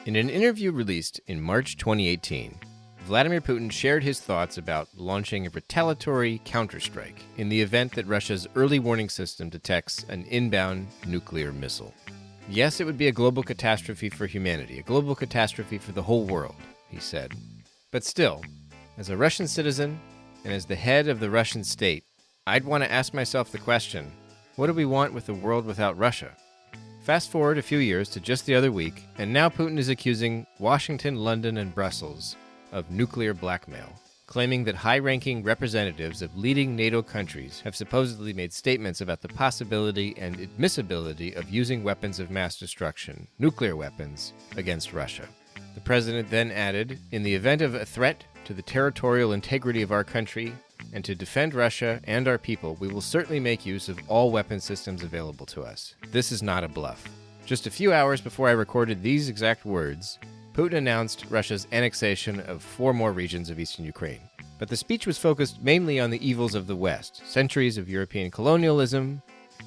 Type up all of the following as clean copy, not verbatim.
In an interview released in March 2018, Vladimir Putin shared his thoughts about launching a retaliatory counterstrike in the event that Russia's early warning system detects an inbound nuclear missile. Yes, it would be a global catastrophe for humanity, a global catastrophe for the whole world, he said. But still, as a Russian citizen and as the head of the Russian state, I'd want to ask myself the question, what do we want with a world without Russia? Fast forward a few years to just the other week, and now Putin is accusing Washington, London, and Brussels of nuclear blackmail, claiming that high-ranking representatives of leading NATO countries have supposedly made statements about the possibility and admissibility of using weapons of mass destruction, nuclear weapons, against Russia. The president then added, in the event of a threat to the territorial integrity of our country and to defend Russia and our people, we will certainly make use of all weapon systems available to us. This is not a bluff. Just a few hours before I recorded these exact words, Putin announced Russia's annexation of 4 more regions of eastern Ukraine. But the speech was focused mainly on the evils of the West, centuries of European colonialism,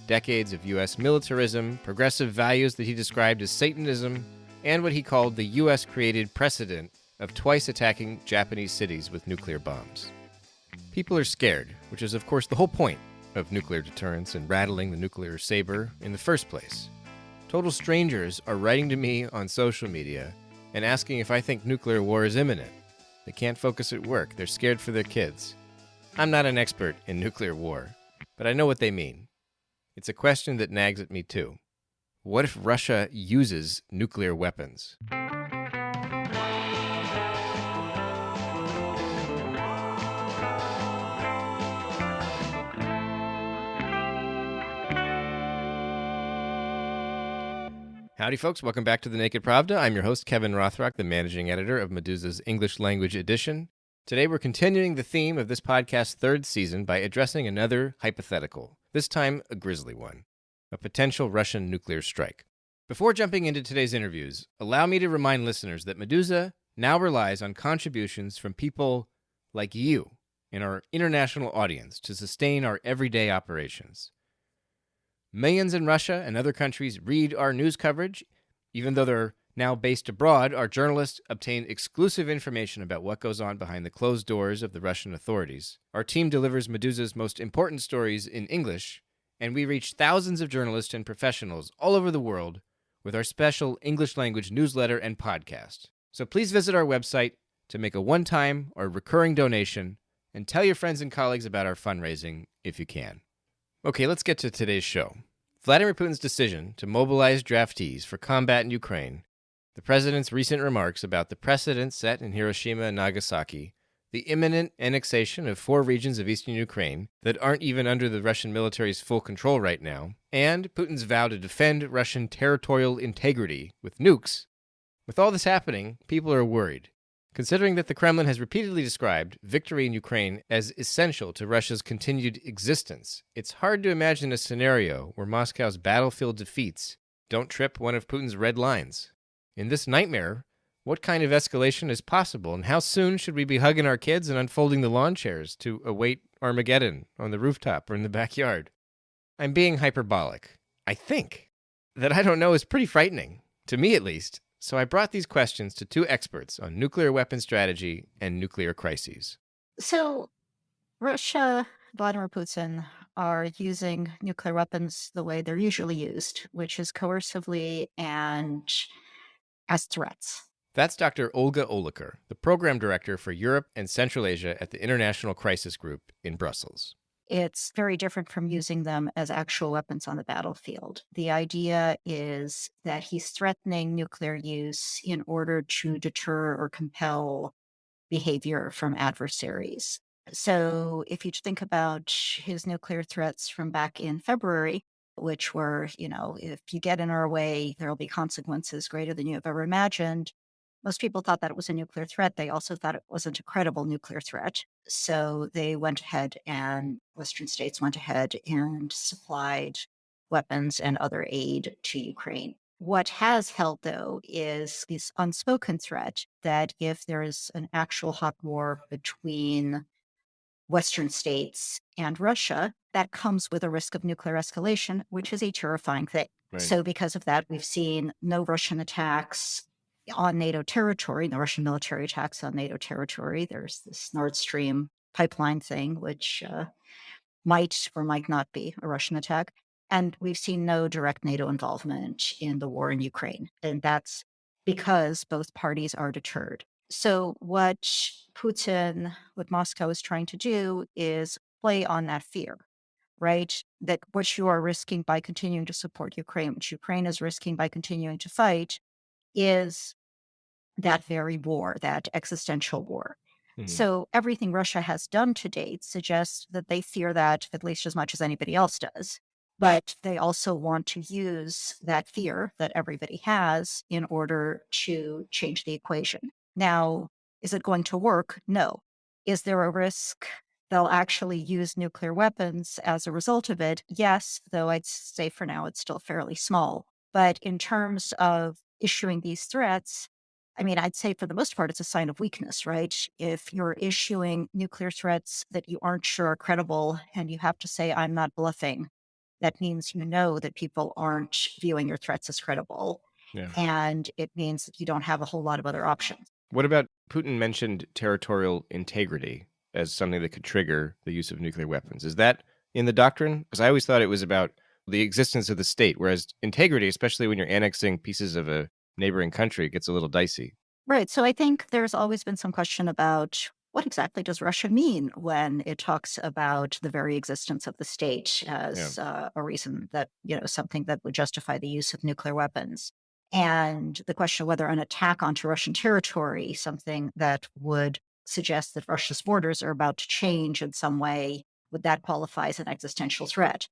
decades of U.S. militarism, progressive values that he described as Satanism, and what he called the U.S.-created precedent of twice attacking Japanese cities with nuclear bombs. People are scared, which is of course the whole point of nuclear deterrence and rattling the nuclear saber in the first place. Total strangers are writing to me on social media and asking if I think nuclear war is imminent. They can't focus at work. They're scared for their kids. I'm not an expert in nuclear war, but I know what they mean. It's a question that nags at me too. What if Russia uses nuclear weapons? Howdy, folks. Welcome back to the Naked Pravda. I'm your host, Kevin Rothrock, the managing editor of Meduza's English language edition. Today, we're continuing the theme of this podcast's 3rd season by addressing another hypothetical, this time a grisly one, a potential Russian nuclear strike. Before jumping into today's interviews, allow me to remind listeners that Meduza now relies on contributions from people like you in our international audience to sustain our everyday operations. Millions in Russia and other countries read our news coverage. Even though they're now based abroad, our journalists obtain exclusive information about what goes on behind the closed doors of the Russian authorities. Our team delivers Meduza's most important stories in English, and we reach thousands of journalists and professionals all over the world with our special English language newsletter and podcast. So please visit our website to make a one-time or recurring donation and tell your friends and colleagues about our fundraising if you can. Okay, let's get to today's show. Vladimir Putin's decision to mobilize draftees for combat in Ukraine, the president's recent remarks about the precedent set in Hiroshima and Nagasaki, the imminent annexation of 4 regions of eastern Ukraine that aren't even under the Russian military's full control right now, and Putin's vow to defend Russian territorial integrity with nukes. With all this happening, people are worried, considering that the Kremlin has repeatedly described victory in Ukraine as essential to Russia's continued existence. It's hard to imagine a scenario where Moscow's battlefield defeats don't trip one of Putin's red lines. In this nightmare, what kind of escalation is possible, and how soon should we be hugging our kids and unfolding the lawn chairs to await Armageddon on the rooftop or in the backyard? I'm being hyperbolic. I think. That I don't know is pretty frightening, to me at least. So I brought these questions to 2 experts on nuclear weapon strategy and nuclear crises. So Russia, Vladimir Putin, are using nuclear weapons the way they're usually used, which is coercively and as threats. That's Dr. Olga Oliker, the program director for Europe and Central Asia at the International Crisis Group in Brussels. It's very different from using them as actual weapons on the battlefield. The idea is that he's threatening nuclear use in order to deter or compel behavior from adversaries. So if you think about his nuclear threats from back in February, which were, if you get in our way, there will be consequences greater than you have ever imagined. Most people thought that it was a nuclear threat. They also thought it wasn't a credible nuclear threat. So they went ahead and Western states went ahead and supplied weapons and other aid to Ukraine. What has held, though, is this unspoken threat that if there is an actual hot war between Western states and Russia, that comes with a risk of nuclear escalation, which is a terrifying thing. Right. So because of that, we've seen no Russian attacks on NATO territory, the Russian military attacks on NATO territory. There's this Nord Stream pipeline thing, which might or might not be a Russian attack. And we've seen no direct NATO involvement in the war in Ukraine. And that's because both parties are deterred. So, what Moscow is trying to do is play on that fear, right? That what you are risking by continuing to support Ukraine, which Ukraine is risking by continuing to fight, is that very war, that existential war. Mhm. So everything Russia has done to date suggests that they fear that at least as much as anybody else does. But they also want to use that fear that everybody has in order to change the equation. Now, is it going to work? No. Is there a risk they'll actually use nuclear weapons as a result of it? Yes, though I'd say for now it's still fairly small. But in terms of issuing these threats, I mean, I'd say for the most part, it's a sign of weakness, right? If you're issuing nuclear threats that you aren't sure are credible and you have to say, I'm not bluffing, that means you know that people aren't viewing your threats as credible. Yeah. And it means that you don't have a whole lot of other options. What about Putin mentioned territorial integrity as something that could trigger the use of nuclear weapons? Is that in the doctrine? Because I always thought it was about the existence of the state, whereas integrity, especially when you're annexing pieces of a neighboring country, gets a little dicey. Right. So I think there's always been some question about what exactly does Russia mean when it talks about the very existence of the state Yeah. as a reason that, something that would justify the use of nuclear weapons. And the question of whether an attack onto Russian territory, something that would suggest that Russia's borders are about to change in some way, would that qualify as an existential threat?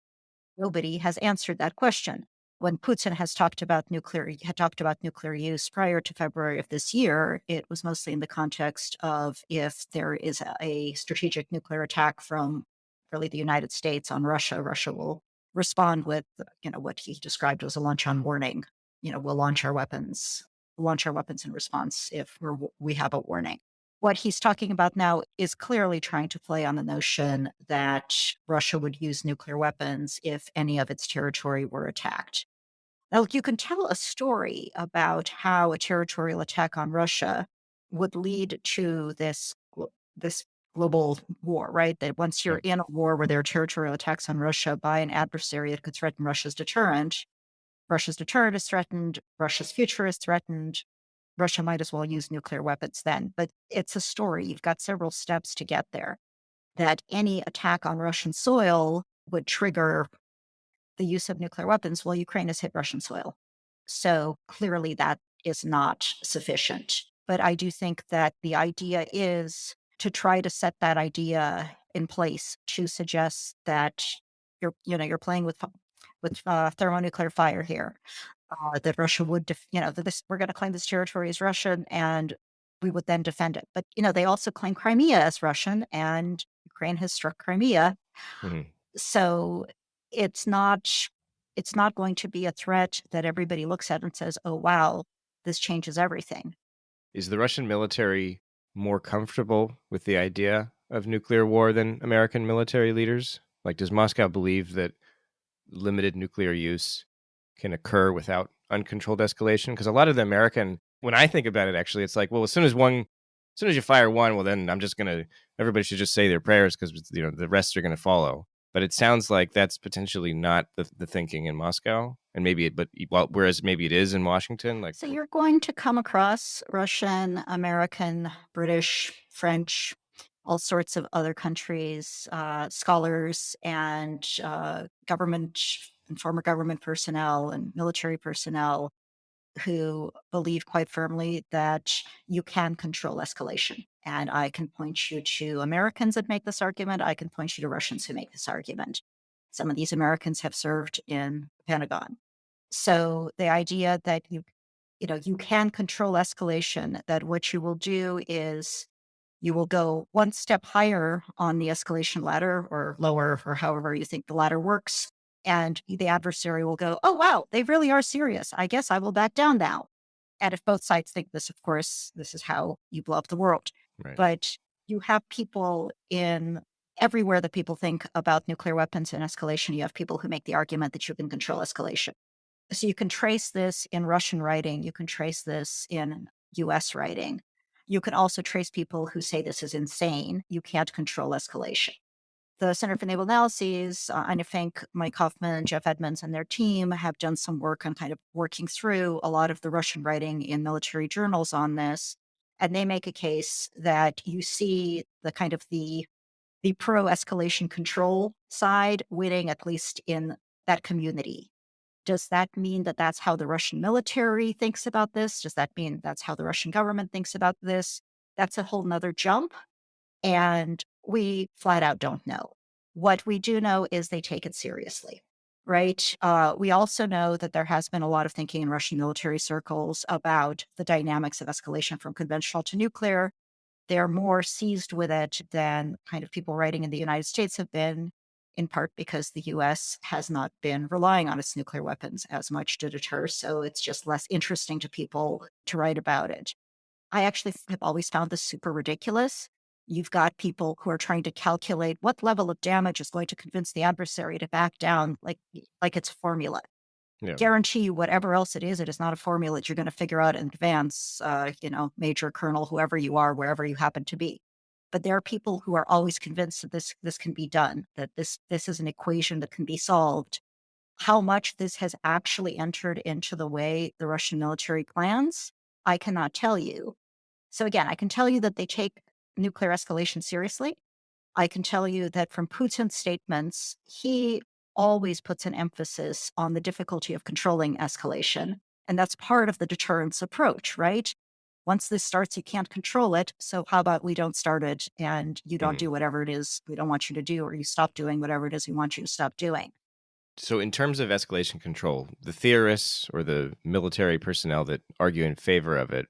Nobody has answered that question. When Putin had talked about nuclear use prior to February of this year, it was mostly in the context of if there is a strategic nuclear attack from really the United States on Russia, Russia will respond with, what he described as a launch on warning. We'll launch our weapons in response if we have a warning. What he's talking about now is clearly trying to play on the notion that Russia would use nuclear weapons if any of its territory were attacked. Now, look, you can tell a story about how a territorial attack on Russia would lead to this global war, right? That once Yeah. you're in a war where there are territorial attacks on Russia by an adversary that could threaten Russia's deterrent is threatened, Russia's future is threatened, Russia might as well use nuclear weapons then. But it's a story. You've got several steps to get there. That any attack on Russian soil would trigger the use of nuclear weapons. Well, Ukraine has hit Russian soil. So clearly that is not sufficient. But I do think that the idea is to try to set that idea in place to suggest that you're playing with thermonuclear fire here, that Russia would, that we're going to claim this territory as Russian and we would then defend it. But, they also claim Crimea as Russian and Ukraine has struck Crimea. Mhm. So it's not, it's not going to be a threat that everybody looks at and says, oh, wow, this changes everything. Is the Russian military more comfortable with the idea of nuclear war than American military leaders? Like, does Moscow believe that limited nuclear use can occur without uncontrolled escalation? Because a lot of the American, when I think about it, actually, it's like, well, as soon as you fire one, well, then everybody should just say their prayers because the rest are gonna follow. But it sounds like that's potentially not the thinking in Moscow, and whereas maybe it is in Washington. Like, So you're going to come across Russian, American, British, French, all sorts of other countries, scholars and government and former government personnel and military personnel who believe quite firmly that you can control escalation. And I can point you to Americans that make this argument. I can point you to Russians who make this argument. Some of these Americans have served in the Pentagon. So the idea that you can control escalation, that what you will do is you will go one step higher on the escalation ladder or lower, or however you think the ladder works. And the adversary will go, oh, wow, they really are serious. I guess I will back down now. And if both sides think this, of course, this is how you blow up the world. right. But you have people in everywhere that people think about nuclear weapons and escalation. You have people who make the argument that you can control escalation. So you can trace this in Russian writing, you can trace this in US writing. You can also trace people who say this is insane. You can't control escalation. The Center for Naval Analyses, Anna Fink, Mike Hoffman, Jeff Edmonds, and their team have done some work on kind of working through a lot of the Russian writing in military journals on this. And they make a case that you see the kind of the pro-escalation control side winning, at least in that community. Does that mean that that's how the Russian military thinks about this? Does that mean that's how the Russian government thinks about this? That's a whole nother jump. And we flat out don't know. What we do know is they take it seriously, right? We also know that there has been a lot of thinking in Russian military circles about the dynamics of escalation from conventional to nuclear. They're more seized with it than kind of people writing in the United States have been, in part because the US has not been relying on its nuclear weapons as much to deter. So it's just less interesting to people to write about it. I actually have always found this super ridiculous. You've got people who are trying to calculate what level of damage is going to convince the adversary to back down, like it's a formula. Yeah. Guarantee you, whatever else it is not a formula that you're going to figure out in advance. Major, colonel, whoever you are, wherever you happen to be. But there are people who are always convinced that this can be done, that this is an equation that can be solved. How much this has actually entered into the way the Russian military plans, I cannot tell you. So again, I can tell you that they take nuclear escalation seriously. I can tell you that from Putin's statements, he always puts an emphasis on the difficulty of controlling escalation. And that's part of the deterrence approach, right? Once this starts, you can't control it. So how about we don't start it and you don't Mhm. do whatever it is we don't want you to do, or you stop doing whatever it is we want you to stop doing. So, in terms of escalation control, the theorists or the military personnel that argue in favor of it,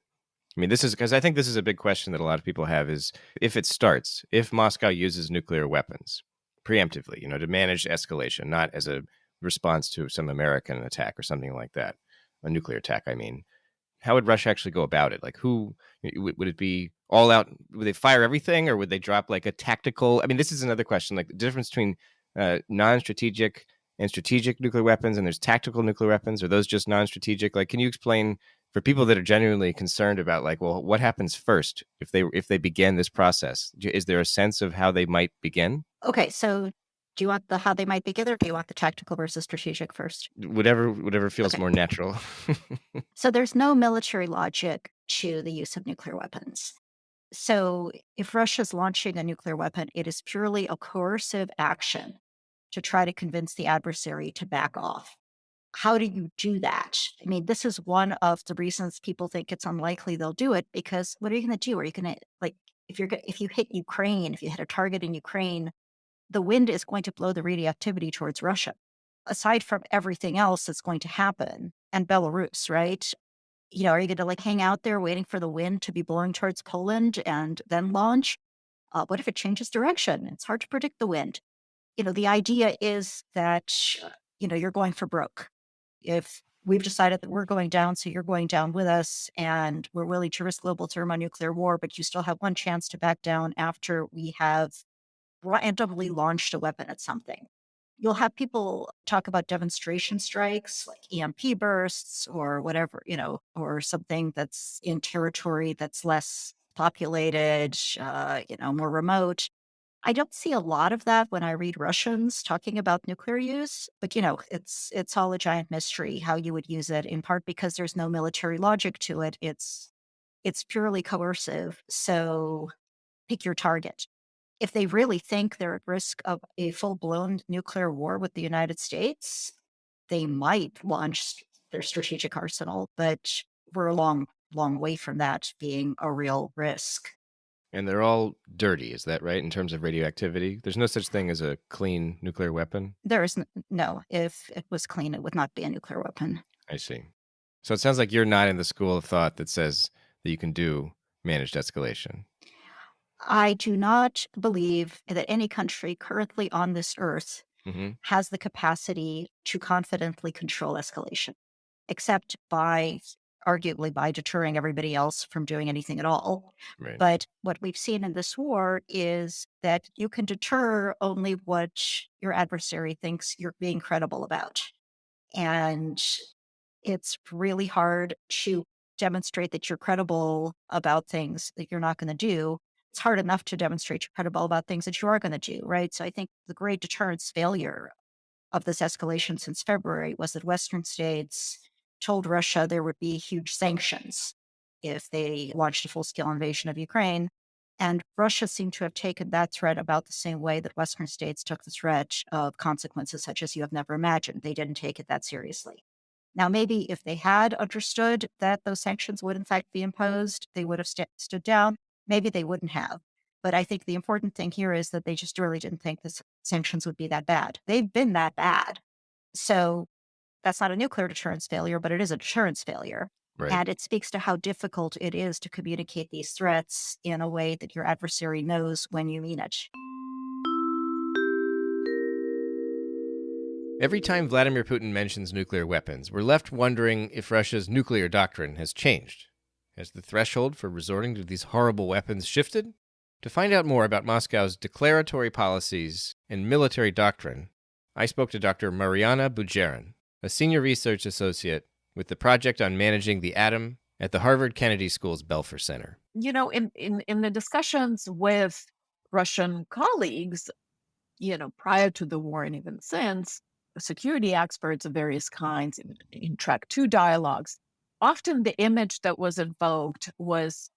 I mean, this is because I think this is a big question that a lot of people have is if it starts, if Moscow uses nuclear weapons preemptively, to manage escalation, not as a response to some American attack or something like that, a nuclear attack, I mean, how would Russia actually go about it? Like, would it be all out? Would they fire everything, or would they drop like a tactical? I mean, this is another question. Like the difference between non-strategic and strategic nuclear weapons, and there's tactical nuclear weapons. Are those just non-strategic? Like, can you explain for people that are genuinely concerned about, like, well, what happens first if they begin this process? Is there a sense of how they might begin? Okay, so do you want the how they might begin, or do you want the tactical versus strategic first? Whatever feels Okay. more natural. So there's no military logic to the use of nuclear weapons. So if Russia's launching a nuclear weapon, it is purely a coercive action to try to convince the adversary to back off. How do you do that? I mean, this is one of the reasons people think it's unlikely they'll do it, because what are you going to do? Are you going to, like, if you hit Ukraine, if you hit a target in Ukraine, the wind is going to blow the radioactivity towards Russia. Aside from everything else that's going to happen, and Belarus, right? Are you going to like hang out there waiting for the wind to be blowing towards Poland and then launch? What if it changes direction? It's hard to predict the wind. The idea is that, you're going for broke. If we've decided that we're going down, so you're going down with us, and we're willing to risk global thermonuclear war, but you still have one chance to back down after we have randomly launched a weapon at something. You'll have people talk about demonstration strikes like EMP bursts or whatever, or something that's in territory that's less populated, more remote. I don't see a lot of that when I read Russians talking about nuclear use, but it's all a giant mystery how you would use it, in part because there's no military logic to it. It's purely coercive. So pick your target. If they really think they're at risk of a full-blown nuclear war with the United States, they might launch their strategic arsenal, but we're a long, long way from that being a real risk. And they're all dirty, is that right, in terms of radioactivity? There's no such thing as a clean nuclear weapon? There is no, if it was clean, it would not be a nuclear weapon. I see. So it sounds like you're not in the school of thought that says that you can do managed escalation. I do not believe that any country currently on this earth Mhm. has the capacity to confidently control escalation, except by arguably by deterring everybody else from doing anything at all. Right. But what we've seen in this war is that you can deter only what your adversary thinks you're being credible about. And it's really hard to demonstrate that you're credible about things that you're not going to do. It's hard enough to demonstrate you're credible about things that you are going to do, right? So I think the great deterrence failure of this escalation since February was that Western states told Russia there would be huge sanctions if they launched a full scale invasion of Ukraine. And Russia seemed to have taken that threat about the same way that Western states took the threat of consequences such as you have never imagined. They didn't take it that seriously. Now, maybe if they had understood that those sanctions would in fact be imposed, they would have stood down. Maybe they wouldn't have. But I think the important thing here is that they just really didn't think the sanctions would be that bad. They've been that bad. So that's not a nuclear deterrence failure, but it is a deterrence failure. Right. And it speaks to how difficult it is to communicate these threats in a way that your adversary knows when you mean it. Every time Vladimir Putin mentions nuclear weapons, we're left wondering if Russia's nuclear doctrine has changed. Has the threshold for resorting to these horrible weapons shifted? To find out more about Moscow's declaratory policies and military doctrine, I spoke to Dr. Mariana Budjeryn, a senior research associate with the Project on Managing the Atom at the Harvard Kennedy School's Belfer Center. You know, in the discussions with Russian colleagues, prior to the war and even since, security experts of various kinds in track two dialogues, often the image that was invoked was,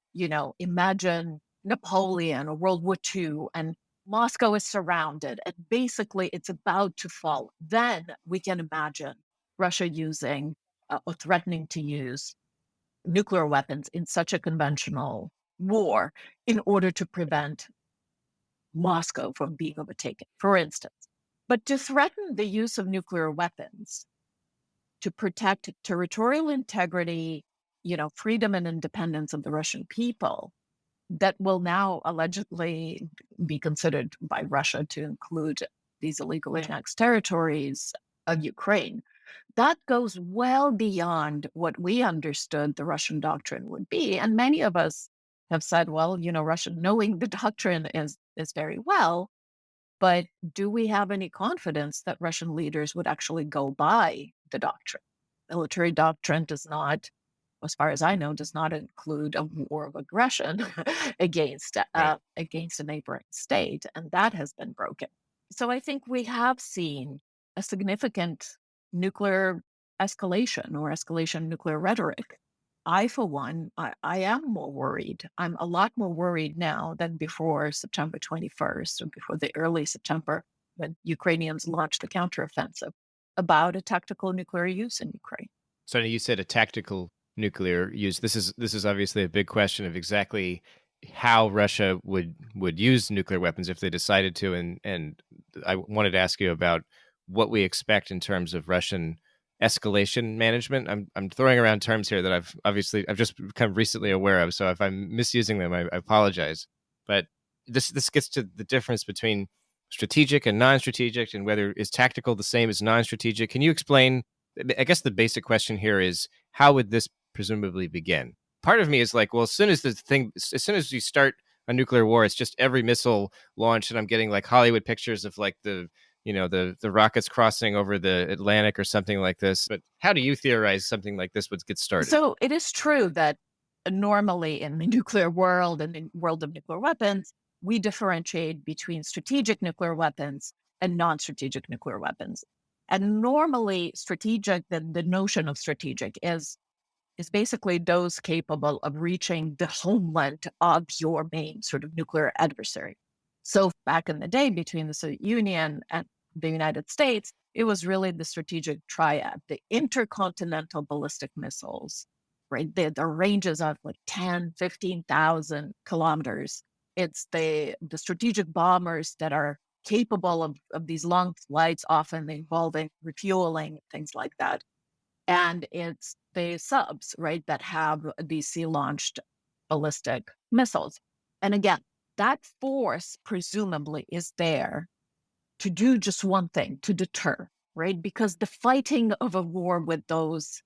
imagine Napoleon or World War II, and Moscow is surrounded, and basically it's about to fall. Then we can imagine Russia using or threatening to use nuclear weapons in such a conventional war in order to prevent Moscow from being overtaken, for instance. But to threaten the use of nuclear weapons to protect territorial integrity, freedom and independence of the Russian people, that will now allegedly be considered by Russia to include these illegally annexed territories of Ukraine, that goes well beyond what we understood the Russian doctrine would be. And many of us have said, well, Russia knowing the doctrine is very well, but do we have any confidence that Russian leaders would actually go by the doctrine? Military doctrine does not, as far as I know, does not include a war of aggression against a neighboring state, and that has been broken. So I think we have seen a significant nuclear escalation or escalation nuclear rhetoric. I, for one, I am more worried. I'm a lot more worried now than before September 21st or before the early September when Ukrainians launched the counteroffensive about a tactical nuclear use in Ukraine. So you said a tactical nuclear use. This is obviously a big question of exactly how Russia would use nuclear weapons if they decided to, and I wanted to ask you about what we expect in terms of Russian escalation management. I'm throwing around terms here that I've just become recently aware of. So if I'm misusing them, I apologize. But this gets to the difference between strategic and non-strategic, and whether is tactical the same as non-strategic. Can you explain? I guess the basic question here is, how would this presumably begin? Part of me is like, well, as soon as you start a nuclear war, it's just every missile launched, and I'm getting like Hollywood pictures of like the rockets crossing over the Atlantic or something like this. But how do you theorize something like this would get started? So it is true that normally in the nuclear world and the world of nuclear weapons, we differentiate between strategic nuclear weapons and non-strategic nuclear weapons. And normally strategic, the notion of strategic is basically those capable of reaching the homeland of your main sort of nuclear adversary. So back in the day between the Soviet Union and the United States, it was really the strategic triad, the intercontinental ballistic missiles, right? The ranges of like 10, 15,000 kilometers. It's the strategic bombers that are capable of these long flights, often involving refueling, things like that. And it's the subs, right, that have these sea-launched ballistic missiles. And again, that force presumably is there to do just one thing, to deter, right? Because the fighting of a war with those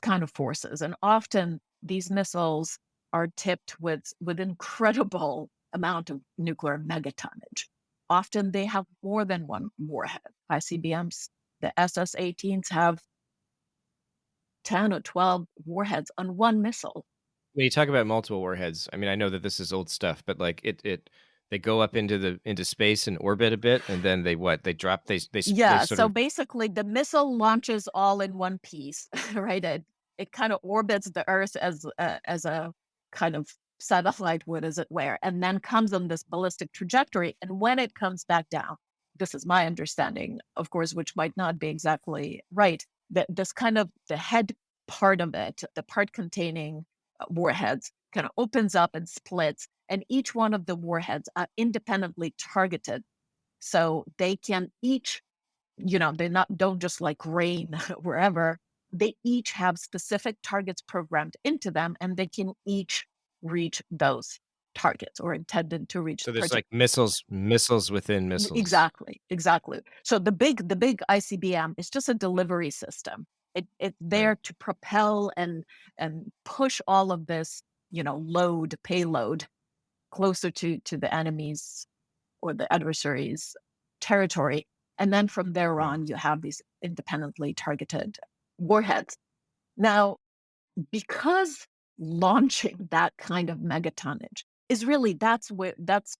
kind of forces, and often these missiles are tipped with incredible amount of nuclear megatonnage. Often they have more than one warhead. ICBMs, the SS-18s have 10 or 12 warheads on one missile. When you talk about multiple warheads, I mean, I know that this is old stuff, but like they go up into space and orbit a bit, and then they drop they Yeah, sort so of. basically the missile launches all in one piece, right? It kind of orbits the Earth as a kind of satellite would, as it were, and then comes on this ballistic trajectory. And when it comes back down, this is my understanding, of course, which might not be exactly right, that this kind of the head part of it, the part containing warheads, kind of opens up and splits, and each one of the warheads are independently targeted. So they can each, they don't just like rain wherever. They each have specific targets programmed into them, and they can each reach those targets or intended to reach So the there's target. like missiles within missiles. Exactly. So the big ICBM is just a delivery system. It's Right. there to propel and push all of this, payload closer to the enemy's or the adversary's territory. And then from there Right. on, you have these independently targeted warheads. Now, because launching that kind of megatonnage is really that's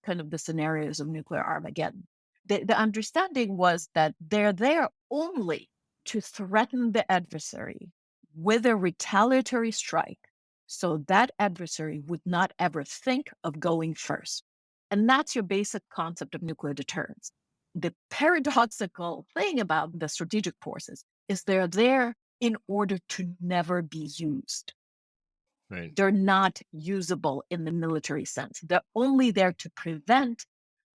kind of the scenarios of nuclear Armageddon. The understanding was that they're there only to threaten the adversary with a retaliatory strike, so that adversary would not ever think of going first. And that's your basic concept of nuclear deterrence. The paradoxical thing about the strategic forces is they're there in order to never be used. Right. They're not usable in the military sense. They're only there to prevent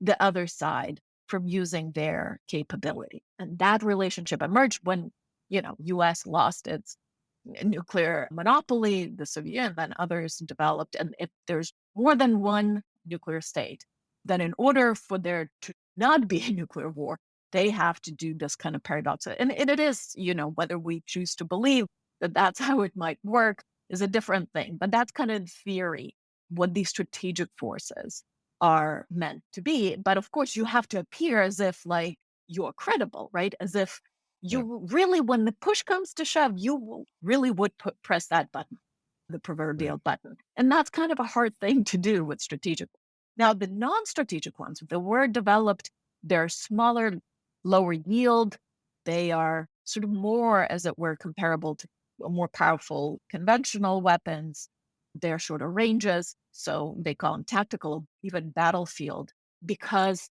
the other side from using their capability. And that relationship emerged when, US lost its nuclear monopoly, the Soviet Union, then others developed. And if there's more than one nuclear state, then in order for there to not be a nuclear war, they have to do this kind of paradox. And it is, whether we choose to believe that that's how it might work is a different thing. But that's kind of in theory what these strategic forces are meant to be. But of course, you have to appear as if like you're credible, right? As if Yeah. you really, when the push comes to shove, really would press that button, the Right. proverbial button. And that's kind of a hard thing to do with strategic. Now, the non-strategic ones, they were developed, they're smaller, lower yield. They are sort of more, as it were, comparable to more powerful conventional weapons. They're shorter ranges, so they call them tactical, even battlefield, because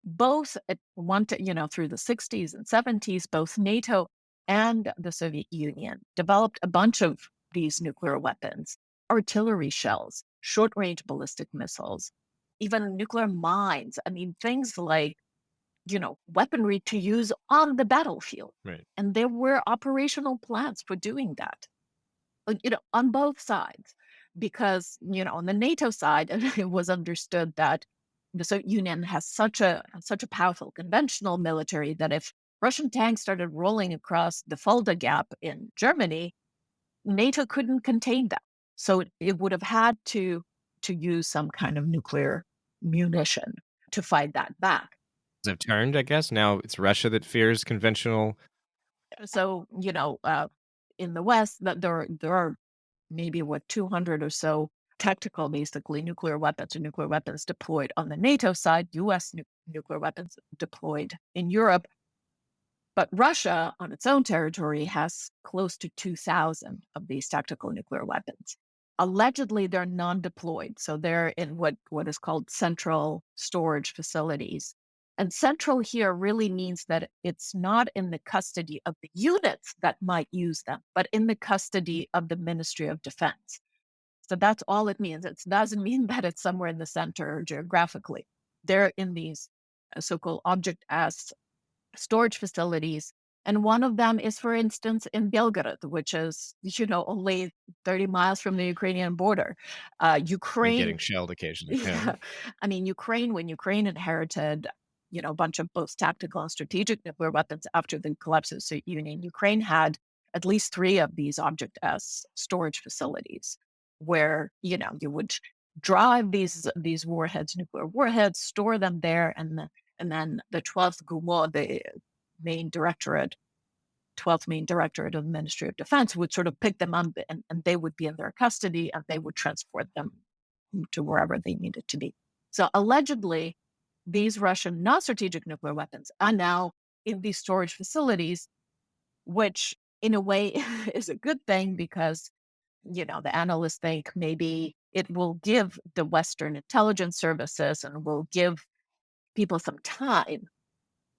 both through the 60s and 70s, both NATO and the Soviet Union developed a bunch of these nuclear weapons, artillery shells, short range ballistic missiles, even nuclear mines. I mean, things like, weaponry to use on the battlefield. Right. And there were operational plans for doing that, on both sides. Because, on the NATO side, it was understood that the Soviet Union has such a powerful conventional military that if Russian tanks started rolling across the Fulda Gap in Germany, NATO couldn't contain them. So it would have had to use some kind of nuclear munition to fight that back. Have turned, I guess. Now it's Russia that fears conventional. So, in the West, that there are maybe 200 or so tactical, basically nuclear weapons or nuclear weapons deployed on the NATO side, US nuclear weapons deployed in Europe. But Russia on its own territory has close to 2,000 of these tactical nuclear weapons. Allegedly, they're non-deployed. So they're in what is called central storage facilities. And central here really means that it's not in the custody of the units that might use them, but in the custody of the Ministry of Defense. So that's all it means. It doesn't mean that it's somewhere in the center geographically. They're in these so-called object as storage facilities. And one of them is, for instance, in Belgorod, which is, only 30 miles from the Ukrainian border. And Ukraine, getting shelled occasionally. Yeah. yeah, I mean, when Ukraine inherited, a bunch of both tactical and strategic nuclear weapons after the collapse of the Soviet Union, Ukraine had at least 3 of these object as storage facilities where, you would drive these warheads, nuclear warheads, store them there, and then the 12th GUMO, the main directorate 12th Main Directorate of the Ministry of Defense would sort of pick them up, and they would be in their custody, and they would transport them to wherever they needed to be. So allegedly, these Russian non-strategic nuclear weapons are now in these storage facilities, which in a way is a good thing because, the analysts think maybe it will give the Western intelligence services and will give people some time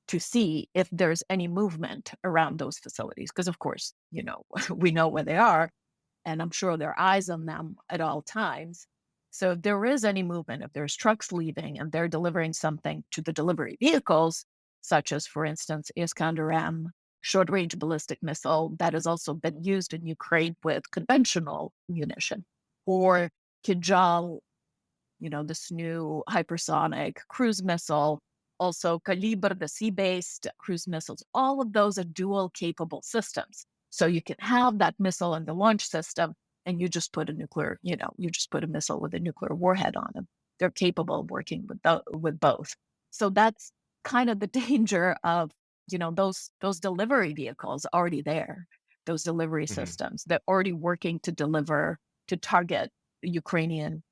to see if there's any movement around those facilities. Because, of course, we know where they are, and I'm sure there are eyes on them at all times. So if there is any movement, if there's trucks leaving and they're delivering something to the delivery vehicles, such as, for instance, Iskander-M, short-range ballistic missile that has also been used in Ukraine with conventional munition, or Kijal, this new hypersonic cruise missile, also Kalibr, the sea-based cruise missiles. All of those are dual-capable systems. So you can have that missile in the launch system, and you just put a missile with a nuclear warhead on them. They're capable of working with both. So that's kind of the danger of, those delivery vehicles already there, those delivery systems. They're already working to deliver, to target Ukrainian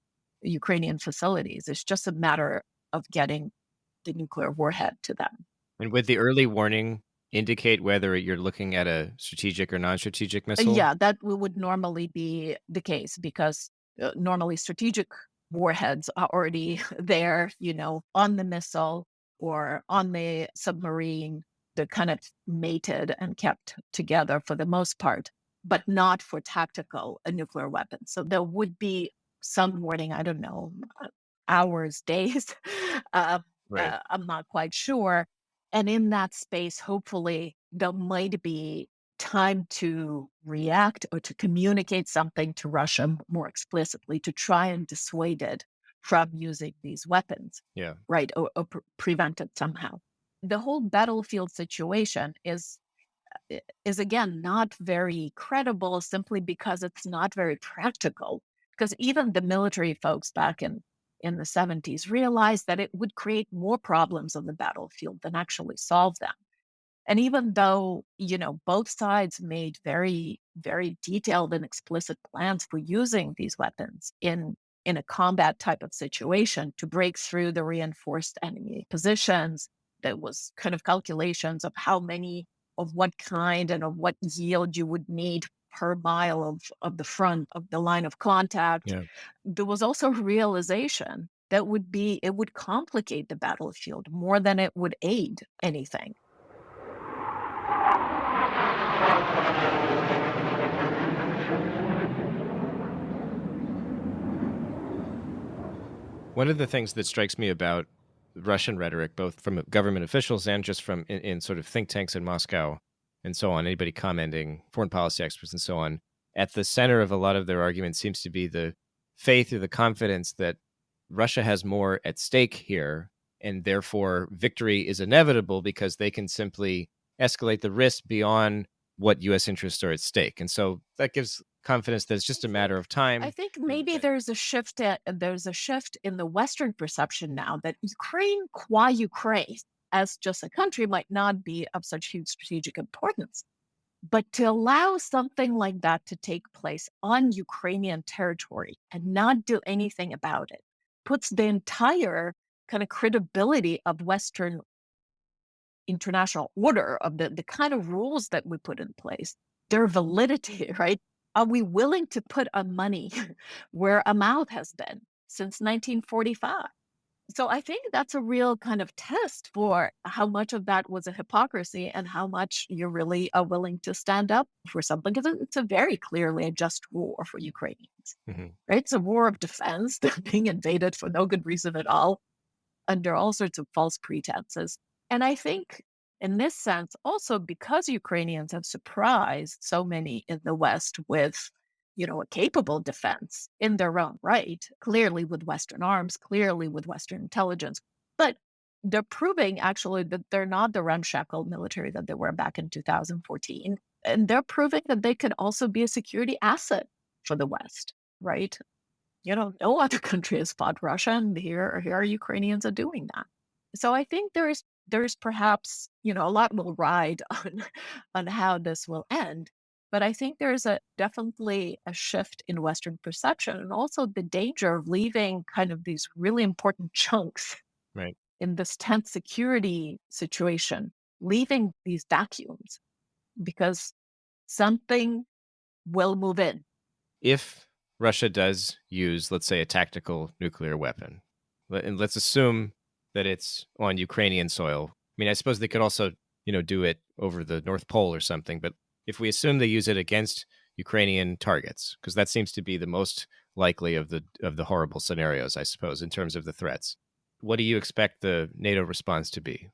facilities. It's just a matter of getting the nuclear warhead to them. And would the early warning indicate whether you're looking at a strategic or non-strategic missile? Yeah, that would normally be the case because normally strategic warheads are already there, on the missile or on the submarine. They're kind of mated and kept together for the most part, but not for tactical nuclear weapons. So there would be some warning, I don't know, hours, days. Right. I'm not quite sure. And in that space, hopefully, there might be time to react or to communicate something to Russia more explicitly to try and dissuade it from using these weapons, Yeah. right, or prevent it somehow. The whole battlefield situation is again not very credible simply because it's not very practical. Because even the military folks back in the 70s realized that it would create more problems on the battlefield than actually solve them. And even though, both sides made very, very detailed and explicit plans for using these weapons in a combat type of situation to break through the reinforced enemy positions, there was kind of calculations of how many, of what kind, and of what yield you would need per mile of the front of the line of contact. Yeah. There was also realization that it would complicate the battlefield more than it would aid anything. One of the things that strikes me about Russian rhetoric, both from government officials and just from in sort of think tanks in Moscow and so on, anybody commenting, foreign policy experts and so on, at the center of a lot of their arguments seems to be the faith or the confidence that Russia has more at stake here, and therefore victory is inevitable because they can simply escalate the risk beyond what U.S. interests are at stake. And so that gives confidence that it's just a matter of time. I think maybe there's a shift in the Western perception now that Ukraine, qua Ukraine, as just a country, might not be of such huge strategic importance. But to allow something like that to take place on Ukrainian territory and not do anything about it puts the entire kind of credibility of Western international order, of the kind of rules that we put in place, their validity, right? Are we willing to put our money where our mouth has been since 1945? So I think that's a real kind of test for how much of that was a hypocrisy and how much you really are willing to stand up for something. Because it's a very clearly a just war for Ukrainians, right? It's a war of defense. They're being invaded for no good reason at all, under all sorts of false pretenses. And I think in this sense, also because Ukrainians have surprised so many in the West with, a capable defense in their own right, clearly with Western arms, clearly with Western intelligence, but they're proving actually that they're not the ramshackle military that they were back in 2014. And they're proving that they could also be a security asset for the West, right? No other country has fought Russia, and here Ukrainians are doing that. So I think there is there's perhaps, a lot will ride on how this will end. But I think there's definitely a shift in Western perception, and also the danger of leaving kind of these really important chunks Right. in this tense security situation, leaving these vacuums, because something will move in. If Russia does use, let's say, a tactical nuclear weapon, and let's assume that it's on Ukrainian soil. I mean, I suppose they could also, do it over the North Pole or something. But if we assume they use it against Ukrainian targets, because that seems to be the most likely of the horrible scenarios, I suppose, in terms of the threats, what do you expect the NATO response to be?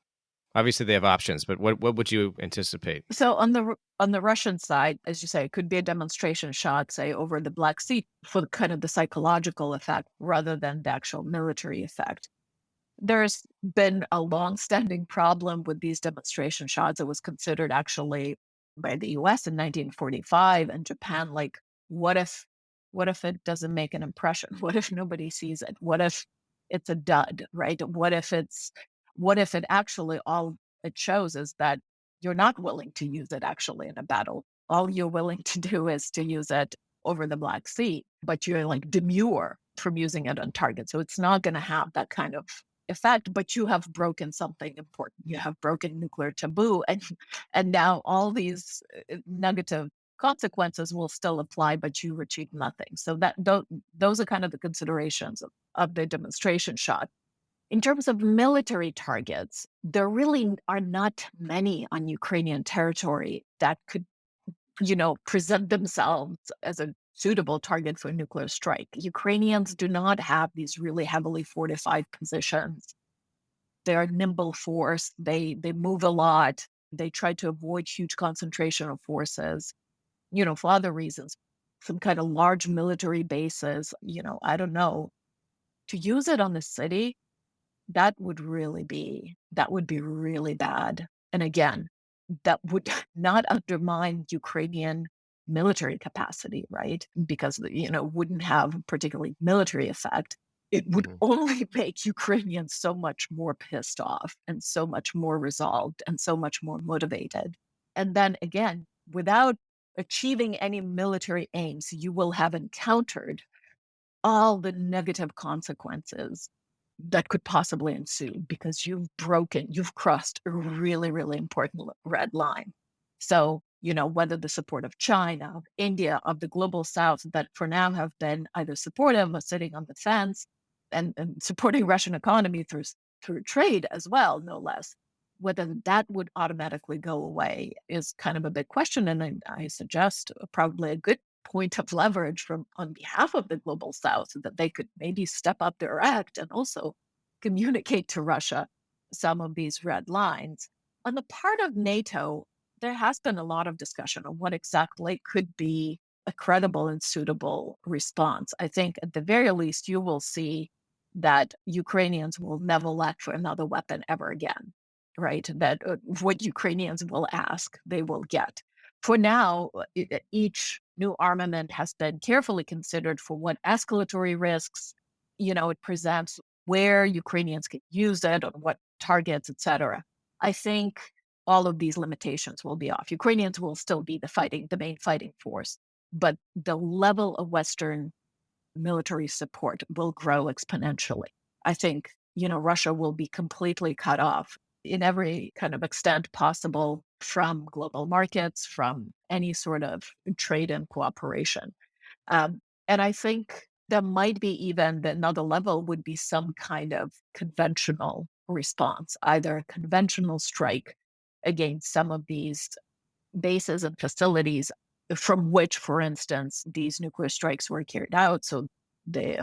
Obviously, they have options, but what would you anticipate? So on the Russian side, as you say, it could be a demonstration shot, say, over the Black Sea for kind of the psychological effect rather than the actual military effect. There's been a long-standing problem with these demonstration shots. It was considered actually by the US in 1945 and Japan, like, what if it doesn't make an impression? What if nobody sees it? What if it's a dud, right? What if it actually all it shows is that you're not willing to use it actually in a battle. All you're willing to do is to use it over the Black Sea, but you're like demure from using it on target. So it's not going to have that kind of effect, but you have broken something important. You have broken nuclear taboo, and now all these negative consequences will still apply, but you achieve nothing. So those are kind of the considerations of the demonstration shot. In terms of military targets, there really are not many on Ukrainian territory that could, present themselves as a suitable target for a nuclear strike. Ukrainians do not have these really heavily fortified positions. They're a nimble force. They move a lot. They try to avoid huge concentration of forces, for other reasons. Some kind of large military bases, I don't know. To use it on the city, that would be really bad. And again, that would not undermine Ukrainian military capacity, right? Because, wouldn't have a particularly military effect. It would only make Ukrainians so much more pissed off and so much more resolved and so much more motivated. And then again, without achieving any military aims, you will have encountered all the negative consequences that could possibly ensue, because you've crossed a really, really important red line. So, whether the support of China, of India, of the global South that for now have been either supportive or sitting on the fence and supporting Russian economy through trade as well, no less, whether that would automatically go away is kind of a big question. And I suggest probably a good point of leverage from on behalf of the global South, so that they could maybe step up their act and also communicate to Russia some of these red lines. On the part of NATO, there has been a lot of discussion on what exactly could be a credible and suitable response. I think at the very least, you will see that Ukrainians will never lack for another weapon ever again, right? That what Ukrainians will ask, they will get. For now, each new armament has been carefully considered for what escalatory risks, it presents, where Ukrainians can use it, on what targets, etc. I think all of these limitations will be off. Ukrainians will still be the main fighting force, but the level of Western military support will grow exponentially. I think, Russia will be completely cut off in every kind of extent possible from global markets, from any sort of trade and cooperation. And I think there might be even another level would be some kind of conventional response, either a conventional strike against some of these bases and facilities from which, for instance, these nuclear strikes were carried out. So the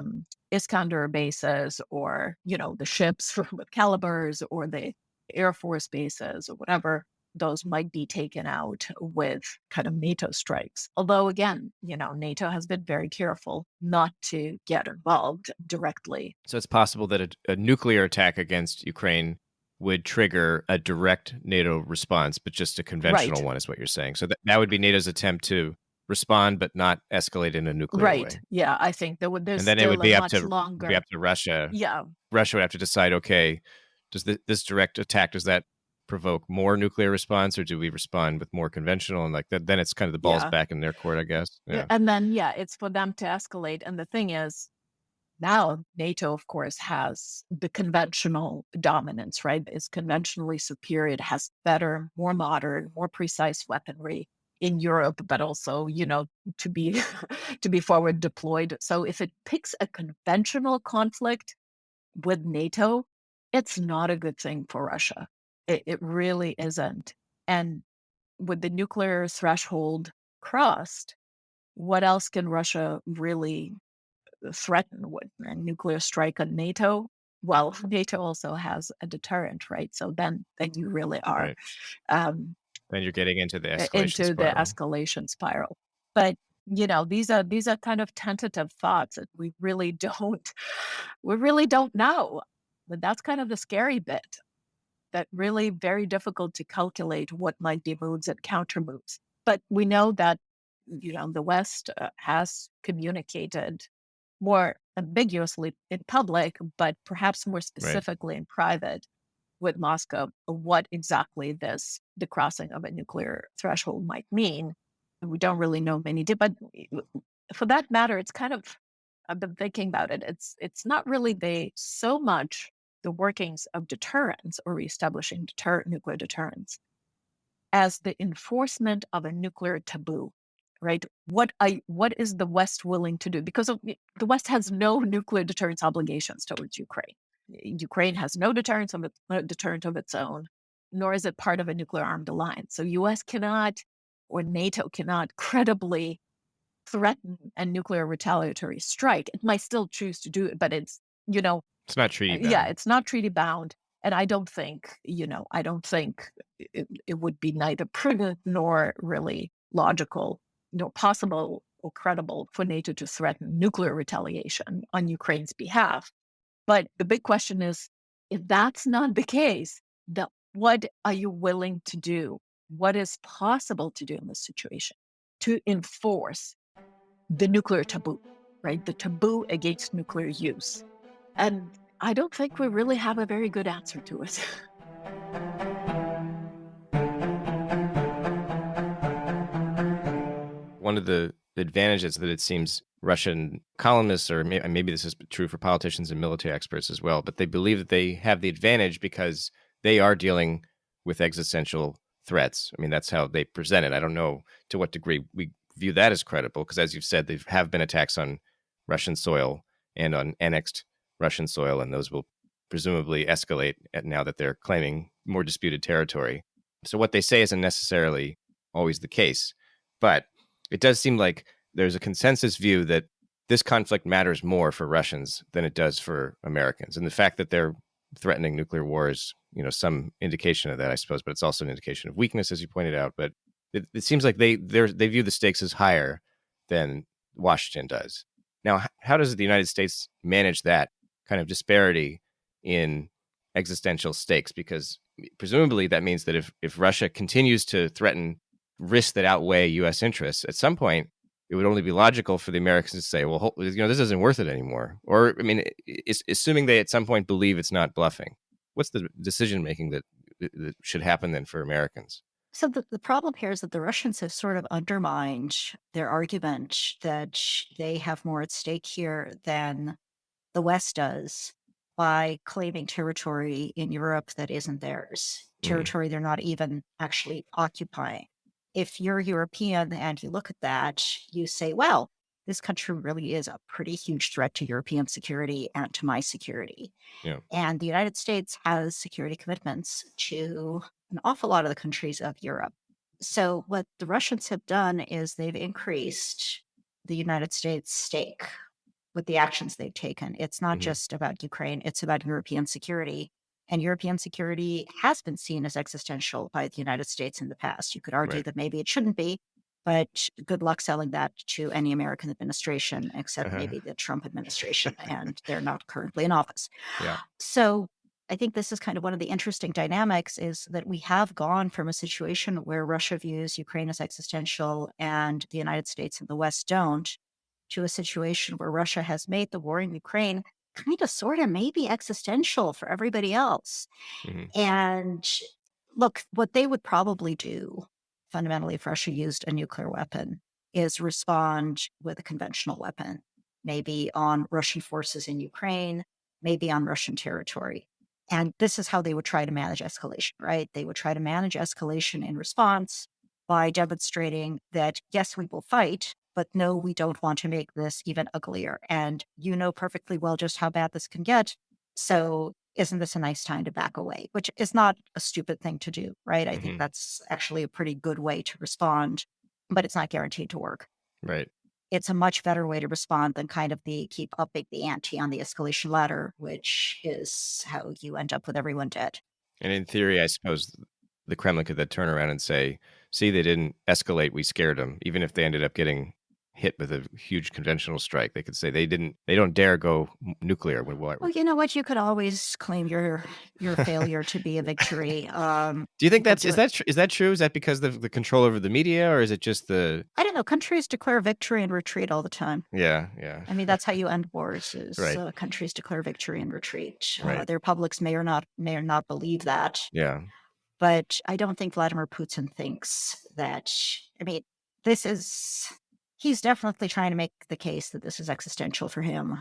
Iskander bases, or, the ships with calibers, or the Air Force bases, or whatever, those might be taken out with kind of NATO strikes. Although, again, NATO has been very careful not to get involved directly. So it's possible that a nuclear attack against Ukraine would trigger a direct NATO response, but just a conventional one is what you're saying. So that would be NATO's attempt to respond, but not escalate in a nuclear way. Yeah, I think there's and then still it would be a up much to longer. be up to Russia. Yeah. Russia would have to decide, okay, Does this direct attack, does that provoke more nuclear response, or do we respond with more conventional? And like that, then it's kind of the ball's back in their court, I guess. Yeah. And then, it's for them to escalate. And the thing is, now NATO, of course, has the conventional dominance, right? It's conventionally superior. It has better, more modern, more precise weaponry in Europe, but also, to be to be forward deployed. So if it picks a conventional conflict with NATO, it's not a good thing for Russia. It really isn't. And with the nuclear threshold crossed, what else can Russia really threaten with a nuclear strike on NATO? Well, NATO also has a deterrent, right? So then you really are Right. um, Then you're getting into the the escalation spiral. escalation spiral. But these are kind of tentative thoughts that we really don't know. But that's kind of the scary bit. That really very difficult to calculate what might be moves and counter moves. But we know that the West has communicated more ambiguously in public, but perhaps more specifically in private with Moscow, what exactly the crossing of a nuclear threshold might mean. And we don't really know many, but for that matter, it's kind of, I've been thinking about it. It's not really so much the workings of deterrence or reestablishing nuclear deterrence as the enforcement of a nuclear taboo, right? What is the West willing to do? Because the West has no nuclear deterrence obligations towards Ukraine. Ukraine has no deterrent of its own, nor is it part of a nuclear armed alliance. So U.S. cannot, or NATO cannot credibly threaten a nuclear retaliatory strike. It might still choose to do it, but it's not treaty bound. Yeah, it's not treaty bound. And I don't think it would be neither prudent nor really logical, nor possible or credible for NATO to threaten nuclear retaliation on Ukraine's behalf. But the big question is, if that's not the case, then what are you willing to do? What is possible to do in this situation to enforce the nuclear taboo, right? The taboo against nuclear use. And I don't think we really have a very good answer to it. One of the advantages that it seems Russian columnists, or maybe this is true for politicians and military experts as well, but they believe that they have the advantage because they are dealing with existential threats. I mean, that's how they present it. I don't know to what degree we view that as credible, because as you've said, there have been attacks on Russian soil and on annexed Russian soil, and those will presumably escalate now that they're claiming more disputed territory. So what they say isn't necessarily always the case, but it does seem like there's a consensus view that this conflict matters more for Russians than it does for Americans. And the fact that they're threatening nuclear war is, some indication of that, I suppose, but it's also an indication of weakness, as you pointed out. But it seems like they view the stakes as higher than Washington does. Now, how does the United States manage that kind of disparity in existential stakes? Because presumably that means that if Russia continues to threaten risks that outweigh U.S. interests, at some point it would only be logical for the Americans to say, well, this isn't worth it anymore. Or, I mean, assuming they at some point believe it's not bluffing, what's the decision making that should happen then for Americans? So the problem here is that the Russians have sort of undermined their argument that they have more at stake here than the West does by claiming territory in Europe that isn't theirs, territory they're not even actually occupying. If you're European and you look at that, you say, well, this country really is a pretty huge threat to European security and to my security. Yeah. And the United States has security commitments to an awful lot of the countries of Europe. So what the Russians have done is they've increased the United States stake with the actions they've taken. It's not just about Ukraine, it's about European security. And European security has been seen as existential by the United States in the past. You could argue that maybe it shouldn't be, but good luck selling that to any American administration, except maybe the Trump administration, and they're not currently in office. Yeah. So I think this is kind of one of the interesting dynamics, is that we have gone from a situation where Russia views Ukraine as existential and the United States and the West don't, to a situation where Russia has made the war in Ukraine kind of, sort of, maybe existential for everybody else. Hmm. And look, what they would probably do, fundamentally, if Russia used a nuclear weapon, is respond with a conventional weapon, maybe on Russian forces in Ukraine, maybe on Russian territory. And this is how they would try to manage escalation, right? They would try to manage escalation in response by demonstrating that, yes, we will fight, but no, we don't want to make this even uglier. And you know perfectly well just how bad this can get. So isn't this a nice time to back away? Which is not a stupid thing to do, right? I think Hmm. that's actually a pretty good way to respond, but it's not guaranteed to work. Right. It's a much better way to respond than kind of the keep upping the ante on the escalation ladder, which is how you end up with everyone dead. And in theory, I suppose the Kremlin could then turn around and say, see, they didn't escalate. We scared them. Even if they ended up getting hit with a huge conventional strike, they could say they don't dare go nuclear. Well, you know what? You could always claim your failure to be a victory. Do you think people is do it. that true? Is that because of the control over the media, or is it just the I don't know. Countries declare victory and retreat all the time. yeah I mean, that's how you end wars: is right countries declare victory and retreat. right Their publics may or not believe that, yeah but I don't think Vladimir Putin thinks that. I mean, this is he's definitely trying to make the case that this is existential for him.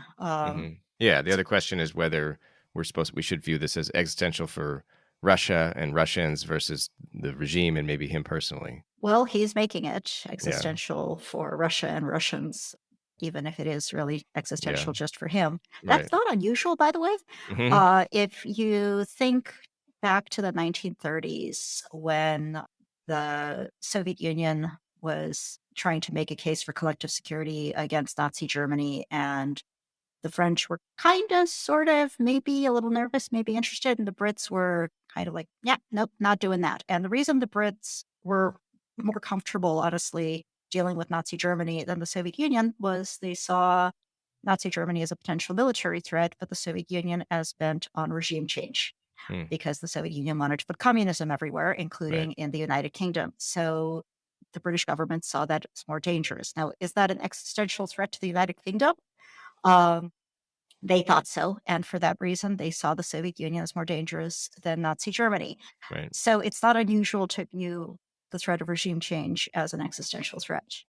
yeah? The other question is whether we should view this as existential for Russia and Russians versus the regime and maybe him personally. Well, he's making it Yeah, existential for Russia and Russians, even if it is really yeah, existential just for him. right. That's not unusual, by the way. Hmm. If you think back to the 1930s, when the Soviet Union was trying to make a case for collective security against Nazi Germany, and the French were kind of, sort of, maybe a little nervous, maybe interested, and the Brits were kind of like, yeah, nope, not doing that. And the reason the Brits were more comfortable, honestly, dealing with Nazi Germany than the Soviet Union was they saw Nazi Germany as a potential military threat, but the Soviet Union as bent on regime change, Hmm. because the Soviet Union wanted to put communism everywhere, Right. including in the United Kingdom. So the British government saw that as more dangerous. Now, is that an existential threat to the United Kingdom? Um, they thought so, and for that reason, they saw the Soviet Union as more dangerous than Nazi Germany. Right. So it's not unusual to view the threat of regime change as an existential threat.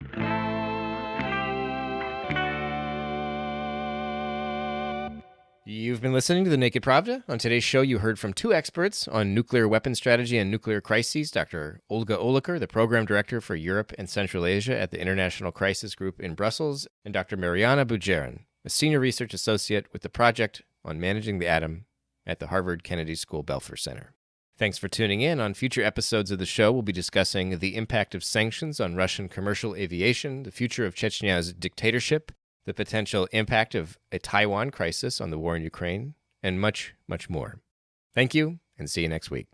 You've been listening to the Naked Pravda. On today's show, you heard from two experts on nuclear weapon strategy and nuclear crises, Dr. Olga Oliker, the Program Director for Europe and Central Asia at the International Crisis Group in Brussels, and Dr. Mariana Budjeryn, a Senior Research Associate with the Project on Managing the Atom at the Harvard Kennedy School Belfer Center. Thanks for tuning in. On future episodes of the show, we'll be discussing the impact of sanctions on Russian commercial aviation, the future of Chechnya's dictatorship, the potential impact of a Taiwan crisis on the war in Ukraine, and much, much more. Thank you, and see you next week.